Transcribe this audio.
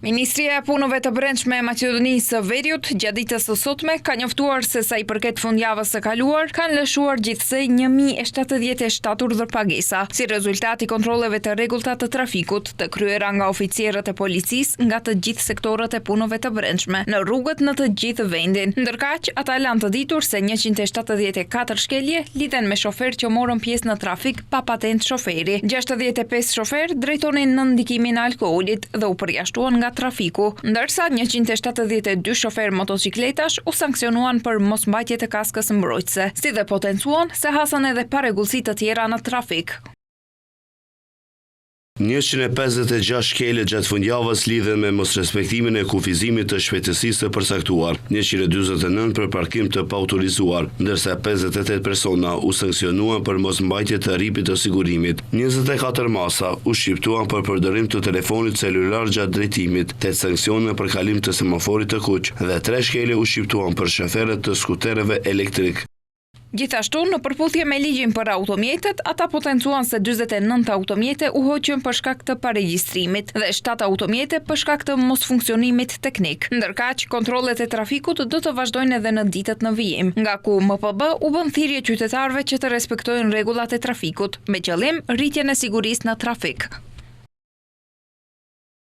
Ministria e Punëve të Brendshme e Maqedonisë së Veriut gjatë ditës së sotme ka njoftuar se sa i përket fundjavës së kaluar kanë lëshuar gjithsej 1077 urdhërpagesa, si rezultat i kontrolleve të rregullta të trafikut të kryera nga oficierët e policisë nga të gjithë sektorët e punëve të brendshme në rrugët në të gjithë vendin. Ndërkaq, ata lanë të ditur se 174 shkelje lidhen me shoferë që morën pjesë në trafik pa patent shoferi. 65 shoferë drejtonin në ndikimin e alkoolit dhe u përjashtuan nga trafiku, ndërsa 172 shoferë motocikletash u sankcionuan për mosmbajtje të kaskës mbrojtëse, si dhe potencuan se hasan edhe parregullsi të tjera në trafik. 156 shkelje gjatë fundjavës lidhen me mosrespektimin e kufizimit të shpejtësisë të përcaktuar, 149 për parkim të paautorizuar, ndërsa 58 persona u sankcionuan për mosmbajtje të rripit të sigurimit. 24 masa u shqiptuan për përdorim të telefonit celular gjatë drejtimit, 8 sanksione për kalim të semaforit të kuq dhe 3 shkelje u shqiptuan për shoferët të skuterëve elektrik. Gjithashtu, në përputhje me ligjin për automjetet, ata potencuan se 49 automjete u hoqën për shkak të paregjistrimit dhe 7 automjete për shkak të mosfunksionimit teknik. Ndërkaq, kontrollet e trafikut do të vazhdojnë edhe në ditët në vijim, nga ku MPB u bën thirrje qytetarëve që të respektojnë rregullat e trafikut, me qëllim rritjen e sigurisë në trafik.